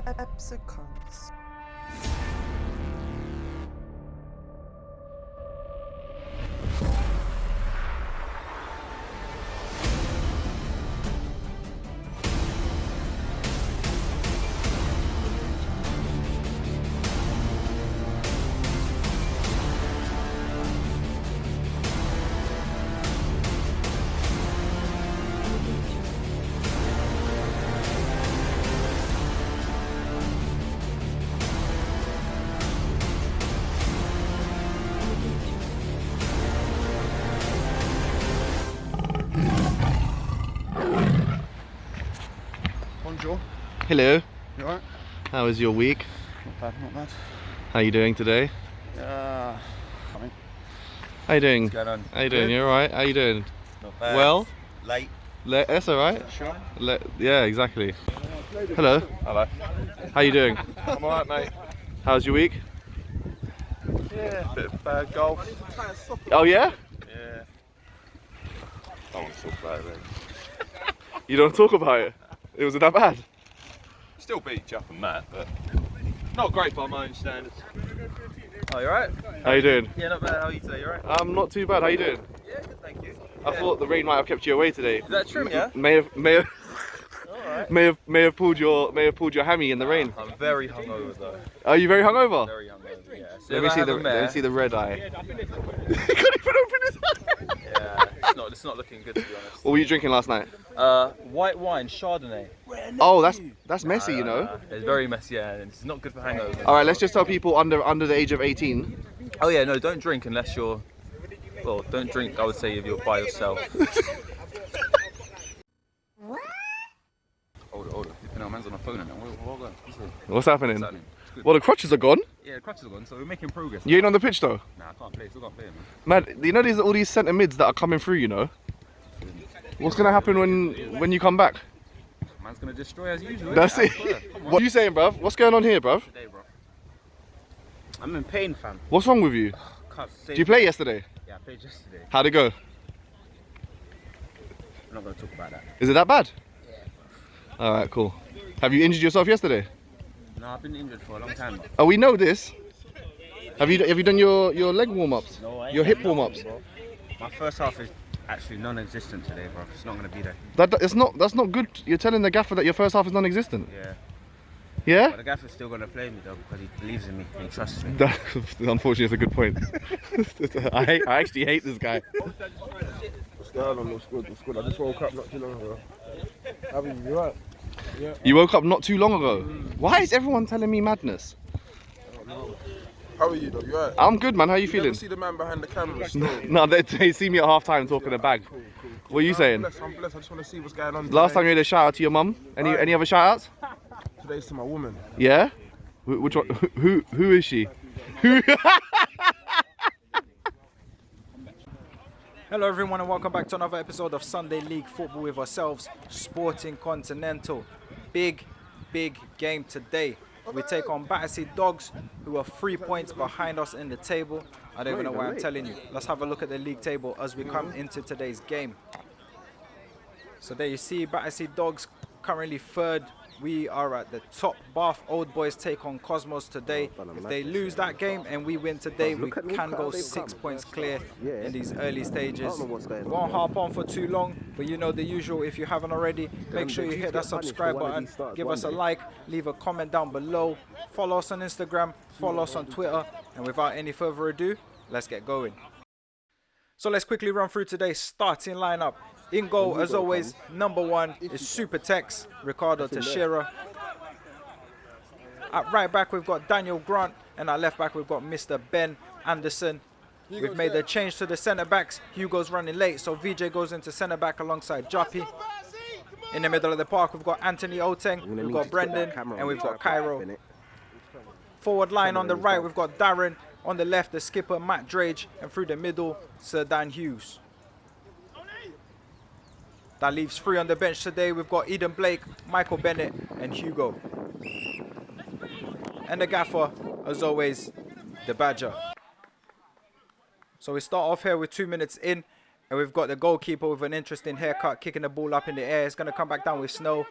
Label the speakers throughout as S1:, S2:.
S1: Epsicons.
S2: Bonjour.
S3: Hello.
S2: You alright?
S3: How was your week?
S2: Not bad, not bad.
S3: How you doing today?
S2: Coming.
S3: How you doing?
S2: What's going on?
S3: How you doing? You alright? How you doing?
S2: Not bad.
S3: Well?
S2: Late.
S3: That's alright.
S2: Sure.
S3: Yeah, exactly. Hello.
S2: Hello.
S3: How you doing?
S2: I'm alright, mate.
S3: How's your week?
S2: Yeah, bit of golf.
S3: Oh yeah?
S2: Yeah. I don't want to talk about it, really.
S3: You don't talk about it? It was that bad?
S2: Still beat Jeff and Matt, but not great by my own standards.
S4: Oh, you alright?
S3: How you doing?
S4: Yeah, not bad. How are you today? You alright?
S3: I'm not too bad. How you doing?
S4: Yeah, good, thank you.
S3: I thought the rain might have kept you away today.
S4: Is that true? Yeah.
S3: May have
S4: Alright.
S3: may have pulled your hammy in the rain.
S4: I'm very hungover though.
S3: Are you very hungover?
S4: Very hungover. Yeah. So
S3: Let me see the red eye.
S4: Yeah.
S3: He can't even open his eye.
S4: Yeah. It's not looking good to be honest.
S3: What were you drinking last night?
S4: White wine, Chardonnay.
S3: Oh, that's messy, you know.
S4: It's very messy, yeah, and it's not good for hangovers.
S3: All right, let's just tell people under the age of 18.
S4: Oh yeah, no, don't drink unless you're. Well, don't drink. I would say if you're by yourself. Hold it. You know, man's on the phone and
S3: What's happening? Well, the crutches are gone.
S4: Yeah, the crutches are gone, so we're making progress.
S3: You ain't on the pitch though.
S4: Nah, I can't play. Still can't play, man.
S3: Man, you know all these centre mids that are coming through. You know. What's gonna happen when you come back?
S4: Man's gonna destroy as usual.
S3: That's it.
S4: Come on.
S3: What are you saying, bruv? What's going on here, bruv?
S4: Today, bro.
S2: I'm in pain, fam.
S3: What's wrong with you?
S2: Can't say.
S3: Did you play yesterday?
S4: Yeah, I played yesterday.
S3: How'd it go?
S4: I'm not gonna talk about that.
S3: Is it that bad? All right, cool. Have you injured yourself yesterday?
S4: No, I've been injured for a long time.
S3: Oh, we know this. Have you done your leg warm-ups?
S4: No, I ain't
S3: Your hip
S4: done
S3: warm-ups?
S4: nothing, bro. My first half is actually non-existent today, bro. It's not gonna be there.
S3: That's not good. You're telling the gaffer that your first half is non-existent.
S4: Yeah.
S3: Yeah?
S4: But the gaffer's still gonna play me though because he believes in me and he trusts me.
S3: That, unfortunately, it's a good point. I actually hate this guy.
S2: What's going on? What's good? I just woke up not too long ago. How are you? You alright? Yeah.
S3: You woke up not too long ago. Why is everyone telling me madness?
S2: I don't know. How are you, though? You alright?
S3: I'm good, man. How you
S2: You
S3: feeling?
S2: never see the man behind the camera still.
S3: No, they see me at half time talking a bag.
S2: Cool.
S3: What are you saying?
S2: I'm blessed. I just want to see what's going on.
S3: Last
S2: today.
S3: time you had a shout out to your mum. Any other shout outs?
S2: Today's to my woman.
S3: Yeah? Which one? Who is she? Who?
S5: Hello everyone and welcome back to another episode of Sunday League Football with ourselves, Sporting Continental. Big game today. We take on Battersea Dogs, who are 3 points behind us in the table. I don't even know why I'm telling you. Let's have a look at the league table as we come into today's game. So there you see Battersea Dogs currently third. We are at the top. Bath Old Boys take on Cosmos today. If they lose that game and we win today, we can go 6 points clear in these early stages. Won't harp on for too long, but you know the usual. If you haven't already, make sure you hit that subscribe button, give us a like, leave a comment down below, follow us on Instagram, follow us on Twitter, and without any further ado, let's get going. So let's quickly run through today's starting lineup. In goal, as always, number 1 is Super Tex, Ricardo Teixeira. At right back, we've got Daniel Grant, and at left back, we've got Mr. Ben Anderson. We've made the change to the centre backs. Hugo's running late, so VJ goes into centre back alongside Joppy. In the middle of the park, we've got Anthony Oteng, we've got Brendan, and we've got Cairo. Forward line on the right, we've got Darren. On the left, the skipper, Matt Drage, and through the middle, Sir Dan Hughes. That leaves 3 on the bench today. We've got Eden Blake, Michael Bennett, and Hugo. And the gaffer, as always, the Badger. So we start off here with 2 minutes in, and we've got the goalkeeper with an interesting haircut, kicking the ball up in the air. It's going to come back down with Snow.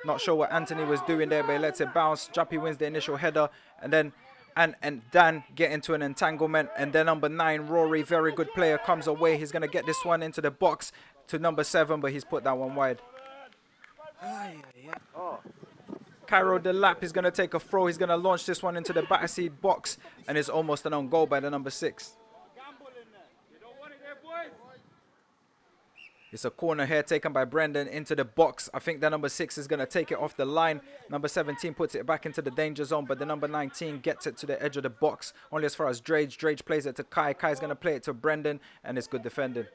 S5: Not sure what Anthony was doing there, but he lets it bounce. Juppy wins the initial header, and then and Dan get into an entanglement, and then number 9, Rory, very good player, comes away. He's going to get this one into the box to number 7, but he's put that one wide. Cairo Delap is going to take a throw. He's going to launch this one into the Battersea box, and it's almost an own goal by the number 6. It's a corner here taken by Brendan into the box. I think the number 6 is going to take it off the line. Number 17 puts it back into the danger zone, but the number 19 gets it to the edge of the box. Only as far as Drage. Drage plays it to Kai. Kai's going to play it to Brendan, and it's good defending.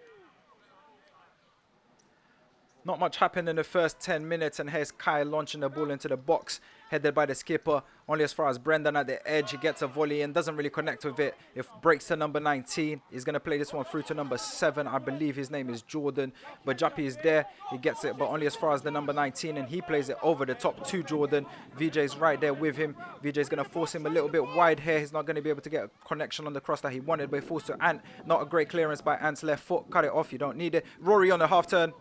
S5: Not much happened in the first 10 minutes, and here's Kai launching the ball into the box, headed by the skipper. Only as far as Brendan at the edge. He gets a volley and doesn't really connect with it. It breaks to number 19. He's going to play this one through to number 7. I believe his name is Jordan. But Juppy is there. He gets it, but only as far as the number 19, and he plays it over the top to Jordan. VJ's right there with him. VJ's going to force him a little bit wide here. He's not going to be able to get a connection on the cross that he wanted, but he forced to Ant. Not a great clearance by Ant's left foot. Cut it off. You don't need it. Rory on the half turn.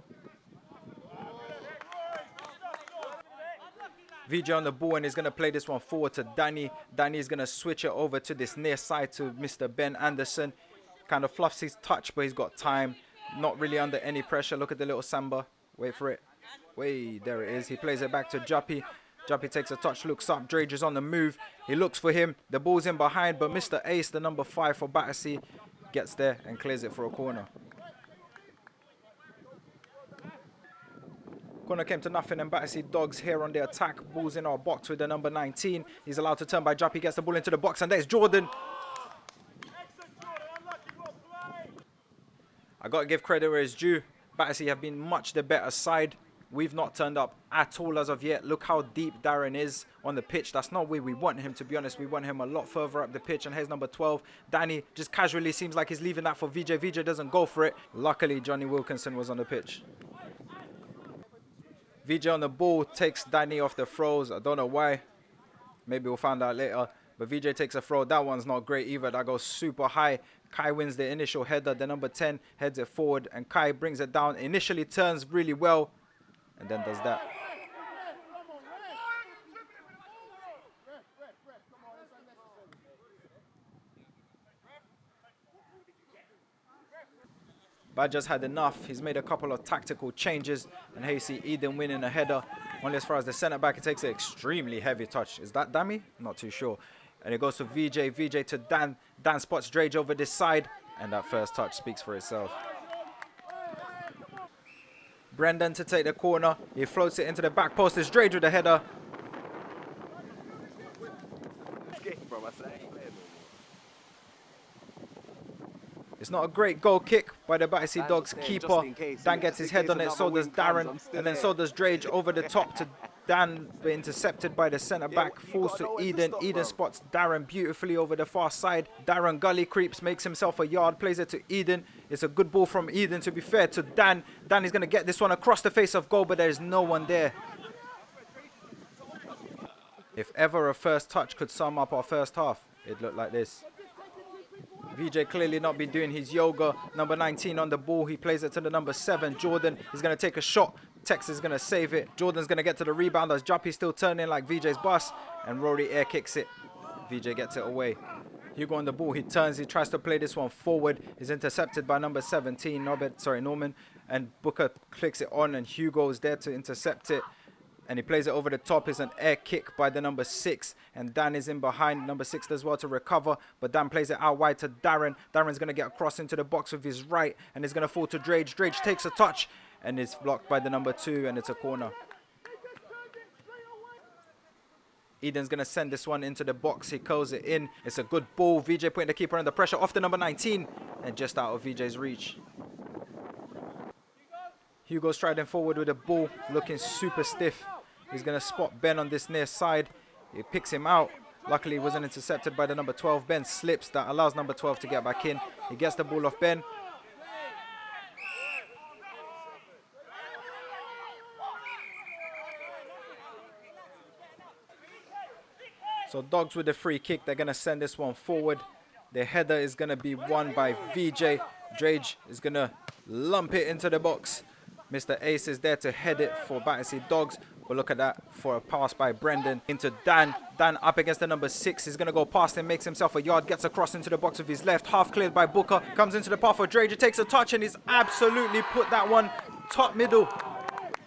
S5: VJ on the ball, and he's going to play this one forward to Danny. Danny's going to switch it over to this near side to Mr. Ben Anderson. Kind of fluffs his touch, but he's got time. Not really under any pressure. Look at the little samba. Wait for it. Wait, there it is. He plays it back to Juppy. Juppy takes a touch, looks up. Drage is on the move. He looks for him. The ball's in behind, but Mr. Ace, the number 5 for Battersea, gets there and clears it for a corner. Corner came to nothing, and Battersea Dogs here on the attack. Ball's in our box with the number 19. He's allowed to turn by Juppy, gets the ball into the box, and there's Jordan. I got to give credit where it's due. Battersea have been much the better side. We've not turned up at all as of yet. Look how deep Darren is on the pitch. That's not where we want him, to be honest. We want him a lot further up the pitch. And here's number 12. Danny just casually seems like he's leaving that for VJ. VJ doesn't go for it. Luckily, Johnny Wilkinson was on the pitch. VJ on the ball, takes Danny off the throws. I don't know why. Maybe we'll find out later. But VJ takes a throw. That one's not great either. That goes super high. Kai wins the initial header. The number 10 heads it forward, and Kai brings it down. Initially turns really well, and then does that. Badger's had enough. He's made a couple of tactical changes, and here you see Eden winning a header. Only as far as the centre back, it takes an extremely heavy touch. Is that Dammy? Not too sure. And it goes to VJ. VJ to Dan. Dan spots Drage over this side, and that first touch speaks for itself. Brendan to take the corner. He floats it into the back post. It's Drage with the header. It's not a great goal kick by the Battersea Dogs keeper. Dan gets his head on it, so does Darren, and then so does Drage over the top to Dan, but intercepted by the centre back. Falls to Eden. Eden spots Darren beautifully over the far side. Darren gully creeps, makes himself a yard, plays it to Eden. It's a good ball from Eden, to be fair, to Dan. Dan is going to get this one across the face of goal, but there's no one there. If ever a first touch could sum up our first half, it looked like this. VJ clearly not been doing his yoga. Number 19 on the ball. He plays it to the number 7. Jordan is going to take a shot. Tex is going to save it. Jordan's going to get to the rebound as Juppy still turning like VJ's bus. And Rory air kicks it. VJ gets it away. Hugo on the ball. He turns. He tries to play this one forward. He's intercepted by number 17, Norman. And Booker clicks it on, and Hugo is there to intercept it. And he plays it over the top. It's an air kick by the number 6. And Dan is in behind. Number 6 does well to recover. But Dan plays it out wide to Darren. Darren's going to get across into the box with his right. And it's going to fall to Drage. Drage takes a touch. And it's blocked by the number 2. And it's a corner. Eden's going to send this one into the box. He curls it in. It's a good ball. VJ putting the keeper under pressure. Off the number 19. And just out of VJ's reach. Hugo striding forward with the ball. Looking super stiff. He's going to spot Ben on this near side. He picks him out. Luckily, he wasn't intercepted by the number 12. Ben slips. That allows number 12 to get back in. He gets the ball off Ben. So Dogs with the free kick. They're going to send this one forward. The header is going to be won by VJ. Drage is going to lump it into the box. Mr. Ace is there to head it for Battersea Dogs. But look at that for a pass by Brendan into Dan. Dan up against the number 6. He's going to go past him, makes himself a yard, gets across into the box with his left. Half cleared by Booker. Comes into the path for Drager, takes a touch and he's absolutely put that one top middle.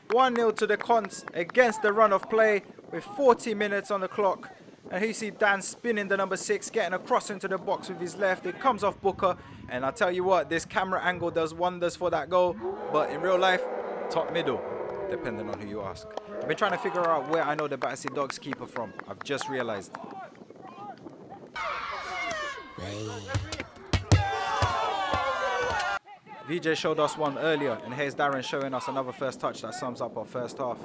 S5: 1-0 to the Cons against the run of play with 40 minutes on the clock. And here you see Dan spinning the number 6, getting across into the box with his left. It comes off Booker. And I tell you what, this camera angle does wonders for that goal. But in real life, top middle, depending on who you ask. I've been trying to figure out where I know the Battersea Dogs keeper from. I've just realized. VJ showed us one earlier, and here's Darren showing us another first touch that sums up our first half.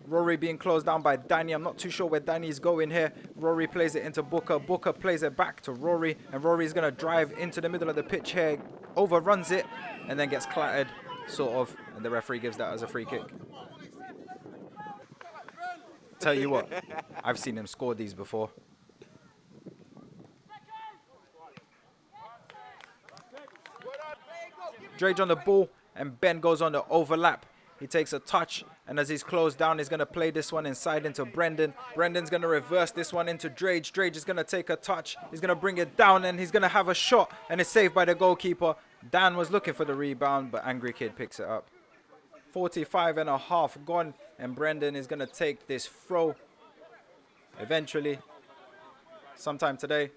S5: Rory being closed down by Danny. I'm not too sure where Danny's going here. Rory plays it into Booker. Booker plays it back to Rory, and Rory's going to drive into the middle of the pitch here, overruns it, and then gets clattered, sort of, and the referee gives that as a free kick. Tell you what, I've seen him score these before. Drage on the ball, and Ben goes on the overlap. He takes a touch, and as he's closed down, he's going to play this one inside into Brendan. Brendan's going to reverse this one into Drage. Drage is going to take a touch. He's going to bring it down, and he's going to have a shot, and it's saved by the goalkeeper. Dan was looking for the rebound, but Angry Kid picks it up. 45.5 gone, and Brendan is going to take this throw eventually, sometime today.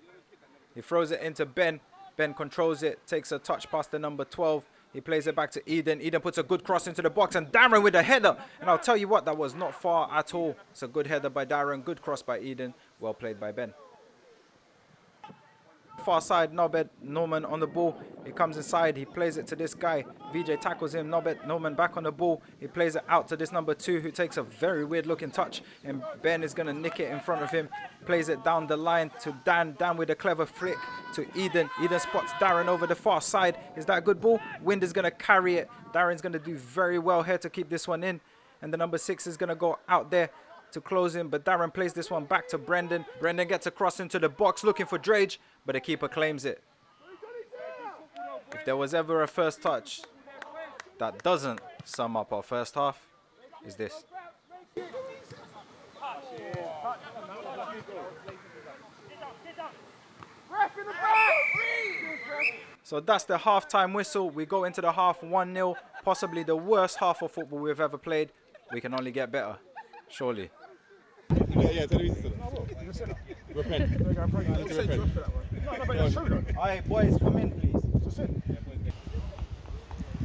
S5: He throws it into Ben. Ben controls it, takes a touch past the number 12. He plays it back to Eden. Eden puts a good cross into the box, and Darren with a header. And I'll tell you what, that was not far at all. It's a good header by Darren, good cross by Eden, well played by Ben. Far side, Nobed, Norman on the ball. He comes inside, he plays it to this guy. VJ tackles him, Nobed, Norman back on the ball. He plays it out to this number 2 who takes a very weird looking touch. And Ben is going to nick it in front of him. Plays it down the line to Dan. Dan with a clever flick to Eden. Eden spots Darren over the far side. Is that a good ball? Wind is going to carry it. Darren's going to do very well here to keep this one in. And the number 6 is going to go out there to close him, but Darren plays this one back to Brendan. Brendan gets across into the box looking for Drage, but the keeper claims it. If there was ever a first touch that doesn't sum up our first half, is this. So that's the half-time whistle. We go into the half 1-0, possibly the worst half of football we've ever played. We can only get better, surely.
S2: Yeah, repent.
S5: Alright, boys, come in, please.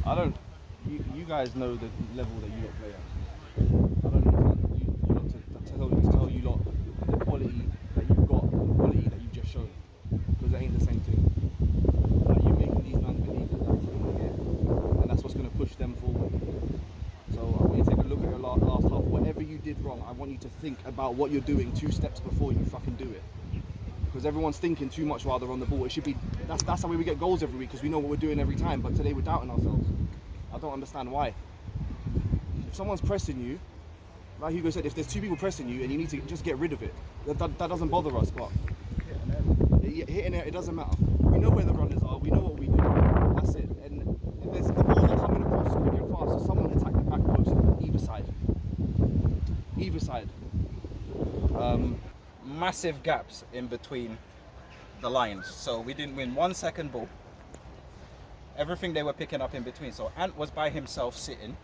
S3: I don't. You guys know the level that you lot play at. I don't need you lot to tell you lot the quality that you've got, the quality that you've just shown, because it ain't the same thing. Like, you're making these men believe that that's what they get, and that's what's going to push them forward. So I want you to take a look at your last half. Whatever you did wrong, I want you to think about what you're doing 2 steps before you fucking do it. Because everyone's thinking too much while they're on the ball. It should be, that's how we get goals every week, because we know what we're doing every time. But today we're doubting ourselves. I don't understand why. If someone's pressing you, like Hugo said, if there's 2 people pressing you and you need to just get rid of it, that doesn't bother us. But hitting it doesn't matter. We know where the runners are. We know what we do. That's it. And if there's the balls are coming across quick and fast, so someone attack the back post, either side. Either side.
S1: Massive gaps in between the lines, so we didn't win 1 second ball. Everything they were picking up in between, so Ant was by himself sitting,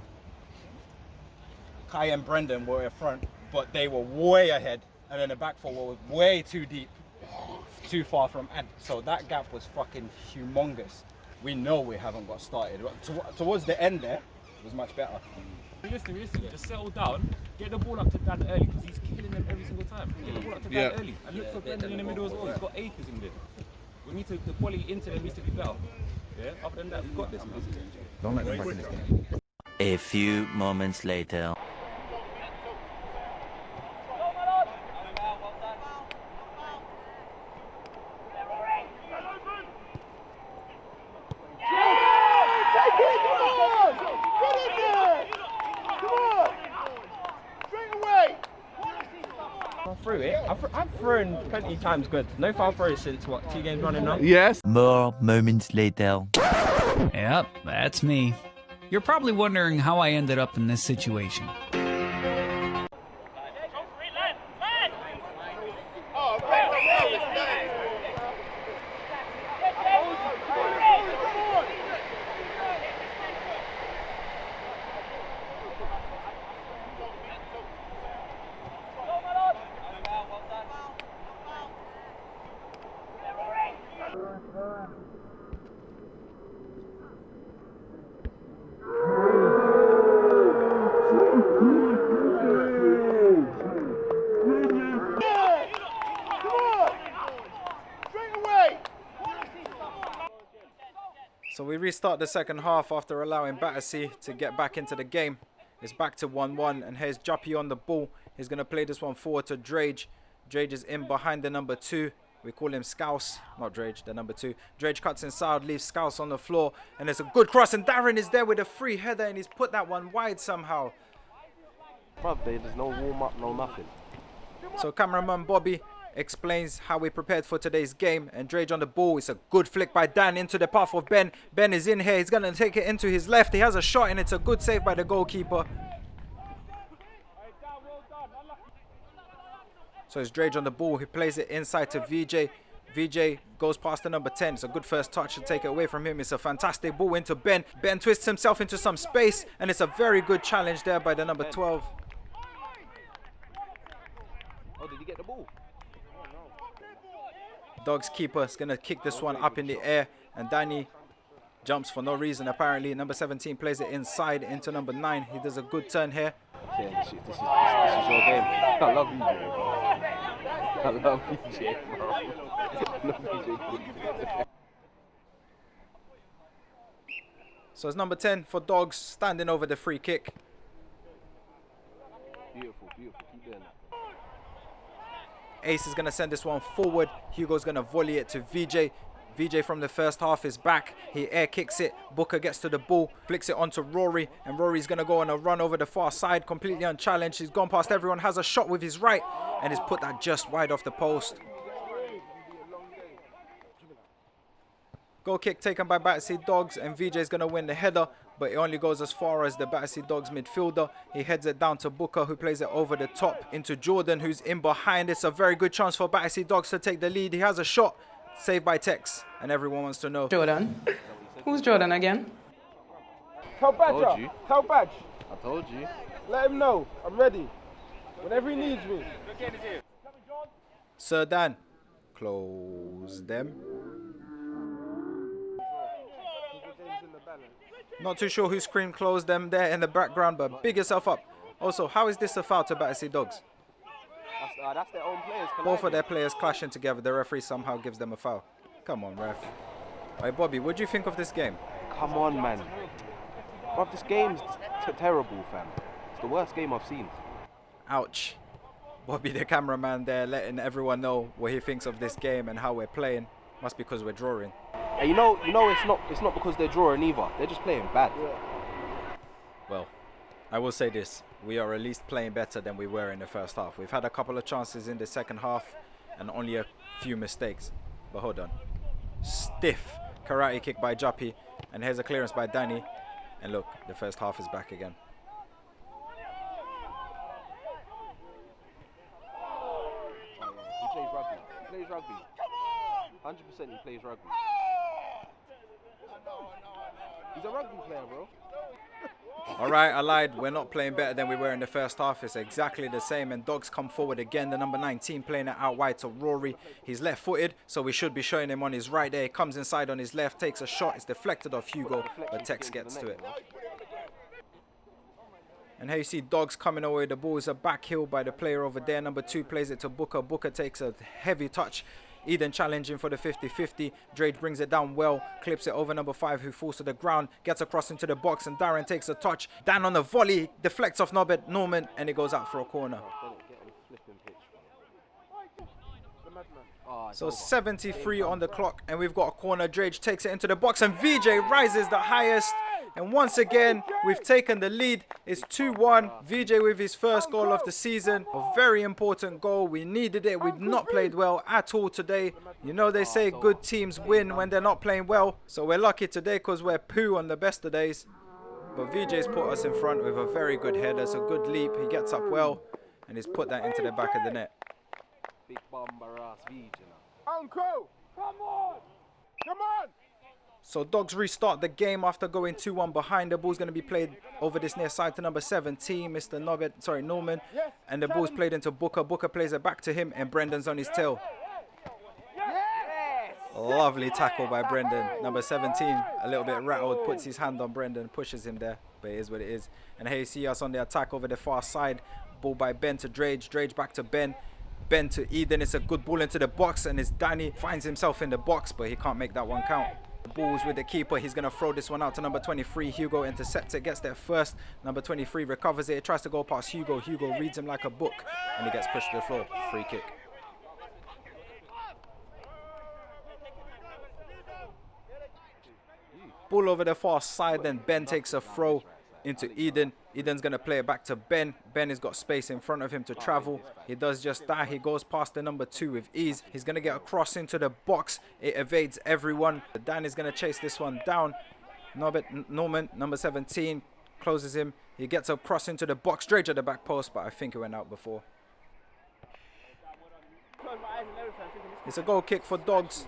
S1: Kai and Brendan were in front, but they were way ahead, and then the back four was way too deep, too far from Ant, so that gap was fucking humongous. We know we haven't got started, but towards the end there, it was much better.
S6: Realistically, just settle down, get the ball up to Dan early, because he's killing them every single time. Get the ball up to Dan early, and look for Brendan in the middle as well. He's got acres in there. We need to, the quality into them needs to be better. Yeah, other than that, we've got this, man.
S7: Don't let them back in this game.
S8: A few moments later.
S1: Through it, I've thrown plenty of times good. No foul throws since what, 2 games running now?
S3: Yes.
S8: More moments later.
S9: Yep, that's me. You're probably wondering how I ended up in this situation.
S5: So we restart the second half after allowing Battersea to get back into the game. It's back to 1-1, and here's Juppy on the ball. He's going to play this one forward to Drage. Drage is in behind the number 2. We call him Scouse, not Drage, the number 2. Drage cuts inside, leaves Scouse on the floor, and it's a good cross, and Darren is there with a free header, and he's put that one wide somehow.
S2: Bruv, there's no warm-up, no nothing.
S5: So cameraman Bobby explains how we prepared for today's game, and Drage on the ball. It's a good flick by Dan into the path of Ben. Ben is in here. He's going to take it into his left. He has a shot, and it's a good save by the goalkeeper. So it's Drage on the ball. He plays it inside to VJ. VJ goes past the number 10. It's a good first touch to take it away from him. It's a fantastic ball into Ben. Ben twists himself into some space, and it's a very good challenge there by the number 12.
S2: Oh, did he get the ball?
S5: Dogs keeper is going to kick this one up in the air, and Danny jumps for no reason apparently. Number 17 plays it inside into number 9. He does a good turn here.
S2: Yeah, this is your game. I love VJ, bro. I love VJ, bro. I love VJ.
S5: So it's number 10 for Dogs standing over the free kick.
S2: Beautiful, beautiful. Keep doing that.
S5: Ace is going to send this one forward. Hugo's going to volley it to VJ. VJ from the first half is back. He air kicks it. Booker gets to the ball, flicks it onto Rory, and Rory's going to go on a run over the far side, completely unchallenged. He's gone past everyone, has a shot with his right, and he's put that just wide off the post. Goal kick taken by Battersea Dogs, and VJ is going to win the header, but it only goes as far as the Battersea Dogs midfielder. He heads it down to Booker, who plays it over the top into Jordan, who's in behind. It's a very good chance for Battersea Dogs to take the lead. He has a shot, saved by Tex, and everyone wants to know.
S10: Jordan? Who's Jordan again?
S2: Tell Badger. Tell Badge.
S3: I told you.
S2: Let him know. I'm ready. Whenever he needs me.
S5: Sir Dan, close them. Not too sure who screamed close them there in the background, but big yourself up. Also, how is this a foul to Battersea Dogs?
S2: That's their own players.
S5: Both of their players clashing together. The referee somehow gives them a foul. Come on, ref. Hey, Bobby, what do you think of this game?
S2: Come on, man. Bruv, this game's terrible, fam. It's the worst game I've seen.
S5: Ouch. Bobby, the cameraman there, letting everyone know what he thinks of this game and how we're playing. Must be because we're drawing.
S2: And you know, it's not because they're drawing either. They're just playing bad.
S5: Well, I will say this. We are at least playing better than we were in the first half. We've had a couple of chances in the second half and only a few mistakes. But hold on. Stiff karate kick by Juppy. And here's a clearance by Danny. And look, the first half is back again.
S2: He plays rugby. He plays rugby. 100% he plays rugby. He's a rugby player, bro.
S5: Alright, I lied. We're not playing better than we were in the first half. It's exactly the same. And Dogs come forward again. The number 19 playing it out wide to Rory. He's left-footed, so we should be showing him on his right there. He comes inside on his left, takes a shot. It's deflected off Hugo, but Tex gets to it. And here you see Dogs coming away. The ball is a back heel by the player over there. Number 2 plays it to Booker. Booker takes a heavy touch. Eden challenging for the 50-50. Drake brings it down well, clips it over number 5 who falls to the ground, gets across into the box, and Darren takes a touch. Dan on the volley, deflects off Norman, and it goes out for a corner. So 73 on the clock, and we've got a corner. Drake takes it into the box, and VJ rises the highest. And once again, we've taken the lead. It's 2-1. VJ with his first goal of the season. A very important goal. We needed it. We've not played well at all today. You know they say good teams win when they're not playing well. So we're lucky today because we're poo on the best of days. But VJ's put us in front with a very good header. It's a good leap. He gets up well, and he's put that into the back of the net.
S2: Big bomber ass VJ.
S3: Uncle, come on! Come on!
S5: So Dogs restart the game after going 2-1 behind. The ball's going to be played over this near side to number 17, Norman. And the ball's played into Booker. Booker plays it back to him, and Brendan's on his tail. Lovely tackle by Brendan. Number 17, a little bit rattled, puts his hand on Brendan, pushes him there, but it is what it is. And here you see us on the attack over the far side. Ball by Ben to Drage. Drage back to Ben. Ben to Eden. It's a good ball into the box, and it's Danny finds himself in the box, but he can't make that one count. The ball's with the keeper. He's going to throw this one out to number 23. Hugo intercepts it, gets there first. Number 23 recovers it. He tries to go past Hugo. Hugo reads him like a book, and he gets pushed to the floor. Free kick. Ball over the far side, then Ben takes a throw into Eden. Eden's going to play it back to Ben. Ben has got space in front of him to travel. He does just that. He goes past the number 2 with ease. He's going to get across into the box. It evades everyone. Dan is going to chase this one down. Norman, number 17, closes him. He gets across into the box, straight at the back post, but I think it went out before. It's a goal kick for Dogs,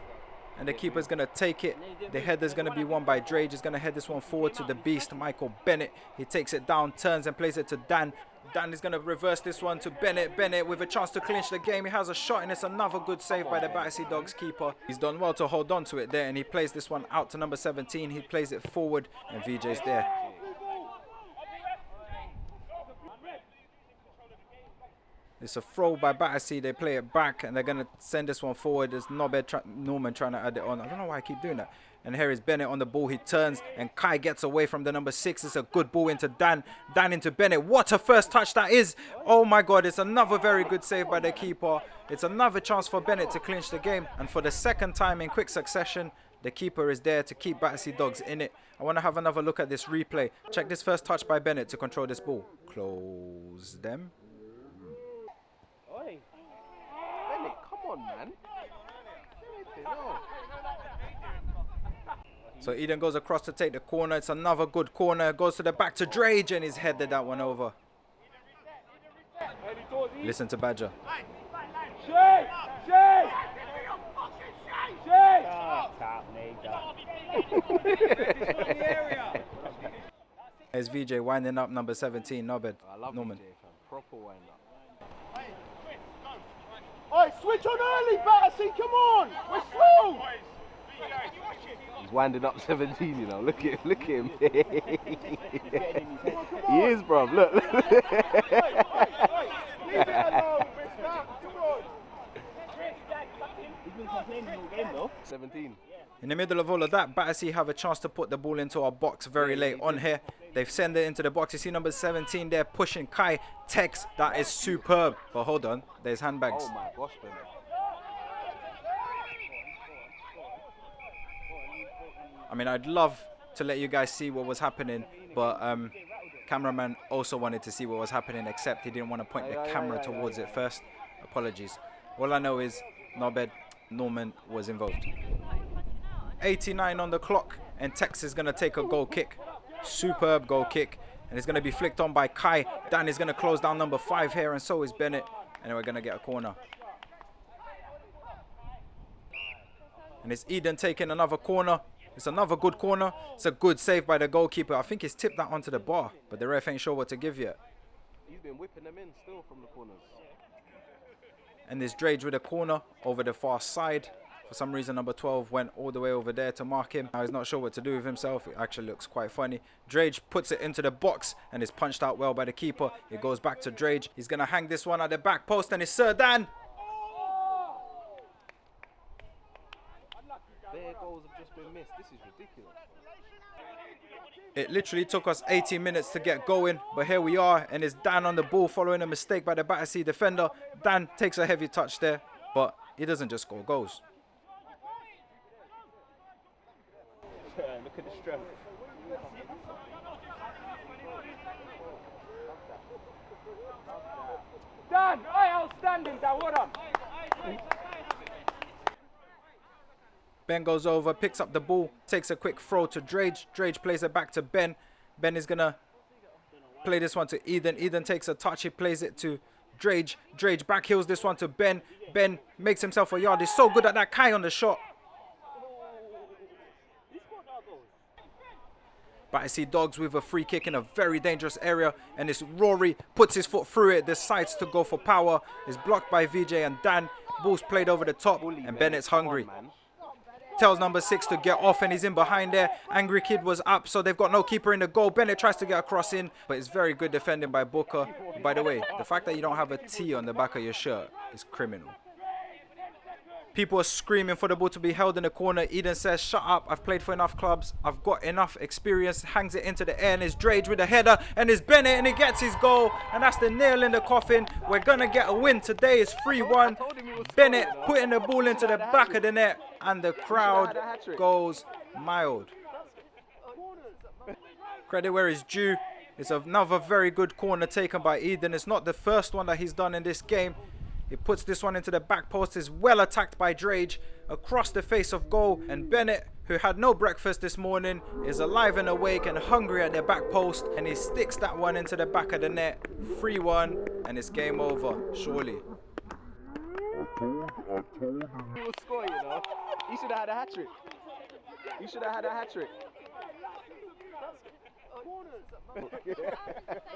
S5: and the keeper's going to take it. The header's going to be won by Drage. He's going to head this one forward to the beast, Michael Bennett. He takes it down, turns and plays it to Dan. Dan is going to reverse this one to Bennett. Bennett with a chance to clinch the game. He has a shot, and it's another good save by the Battersea Dogs keeper. He's done well to hold on to it there, and he plays this one out to number 17. He plays it forward, and VJ's there. It's a throw by Battersea. They play it back, and they're going to send this one forward. There's Norman trying to add it on. I don't know why I keep doing that. And here is Bennett on the ball. He turns, and Kai gets away from the number 6. It's a good ball into Dan. Dan into Bennett. What a first touch that is. Oh, my God. It's another very good save by the keeper. It's another chance for Bennett to clinch the game. And for the second time in quick succession, the keeper is there to keep Battersea Dogs in it. I want to have another look at this replay. Check this first touch by Bennett to control this ball. Close them.
S2: Bennett, come on, man.
S5: So Eden goes across to take the corner. It's another good corner. Goes to the back to Drage, and he's headed that one over. Listen to Badger. There's VJ winding up number 17, Norman.
S2: I love Norman. VJ, proper wind up.
S3: Oi, switch on early, Battersea, come on! We're slow!
S2: He's winding up 17, you know. Look at him. He is, bro. Look.
S3: Leave it alone, mister. Come on. He's been complaining all game, though.
S2: 17.
S5: In the middle of all of that, Battersea have a chance to put the ball into our box very late on here. They've sent it into the box. You see number 17 there pushing Kai. Tex, that is superb. But hold on, there's handbags.
S2: Oh my gosh, man.
S5: I mean, I'd love to let you guys see what was happening, but cameraman also wanted to see what was happening, except he didn't want to point the camera towards it first. Apologies. All I know is Norman was involved. 89 on the clock, and Tex is going to take a goal kick. Superb goal kick, and it's going to be flicked on by Kai. Dan is going to close down number 5 here, and so is Bennett, and then we're going to get a corner. And it's Eden taking another corner. It's another good corner. It's a good save by the goalkeeper. I think he's tipped that onto the bar, but the ref ain't sure what to give yet.
S2: He's been whipping them in still from the corners.
S5: And there's Drage with a corner over the far side. For some reason, number 12 went all the way over there to mark him. Now he's not sure what to do with himself. It actually looks quite funny. Drage puts it into the box and is punched out well by the keeper. It goes back to Drage. He's going to hang this one at the back post, and it's Sir Dan.
S2: Their goals have just been missed. This is ridiculous.
S5: It literally took us 18 minutes to get going, but here we are, and it's Dan on the ball following a mistake by the Battersea defender. Dan takes a heavy touch there, but he doesn't just score goals.
S2: Look at the strength.
S3: Dan, outstanding, Dan, well done.
S5: Ben goes over, picks up the ball, takes a quick throw to Drage. Drage plays it back to Ben. Ben is going to play this one to Eden. Eden takes a touch. He plays it to Drage. Drage back heels this one to Ben. Ben makes himself a yard. He's so good at that. Kai on the shot. Battersea Dogs with a free kick in a very dangerous area. And this Rory puts his foot through it. Decides to go for power. Is blocked by VJ and Dan. Ball's played over the top. And Bennett's hungry. Tells number 6 to get off, and he's in behind there. Angry Kid was up, so they've got no keeper in the goal. Bennett tries to get a cross in, but it's very good defending by Booker. By the way, the fact that you don't have a T on the back of your shirt is criminal. People are screaming for the ball to be held in the corner. Eden says, shut up, I've played for enough clubs. I've got enough experience. Hangs it into the air, and it's Drage with a header, and it's Bennett, and he gets his goal. And that's the nail in the coffin. We're going to get a win today. It's 3-1. Bennett putting the ball into the back of the net, and the crowd goes mild. Credit where it's due. It's another very good corner taken by Eden. It's not the first one that he's done in this game. He puts this one into the back post. Is well attacked by Drage across the face of goal. And Bennett, who had no breakfast this morning, is alive and awake and hungry at the back post. And he sticks that one into the back of the net. 3-1, and it's game over, surely.
S2: I told him he would score, you know. He should have had a hat-trick. You should have had a hat-trick.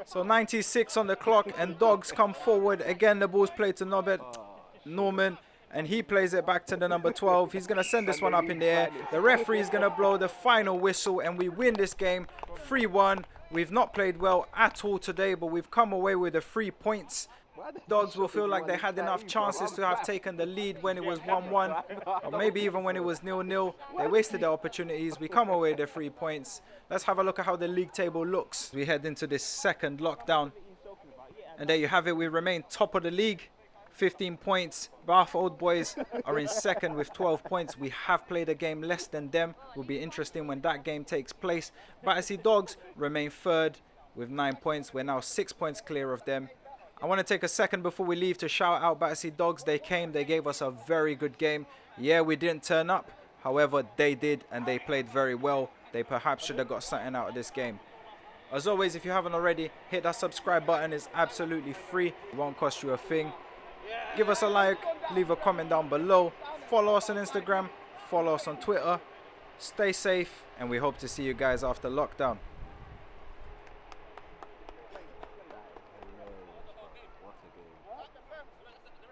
S5: So 96 on the clock, and Dogs come forward. Again, the ball's played to Norman, and he plays it back to the number 12. He's going to send this one up in the air. The referee is going to blow the final whistle, and we win this game 3-1. We've not played well at all today, but we've come away with the 3 points. Dogs will feel like they had enough chances to have taken the lead when it was 1-1, or maybe even when it was 0-0. They wasted their opportunities. We come away with the 3 points. Let's have a look at how the league table looks. We head into this second lockdown, and there you have it. We remain top of the league, 15 points. Bath Old Boys are in second with 12 points. We have played a game less than them. Will be interesting when that game takes place. Battersea Dogs remain third with 9 points. We're now 6 points clear of them. I want to take a second before we leave to shout out Battersea Dogs. They came, they gave us a very good game. Yeah, we didn't turn up. However, they did, and they played very well. They perhaps should have got something out of this game. As always, if you haven't already, hit that subscribe button. It's absolutely free. It won't cost you a thing. Give us a like, leave a comment down below. Follow us on Instagram, follow us on Twitter. Stay safe, and we hope to see you guys after lockdown.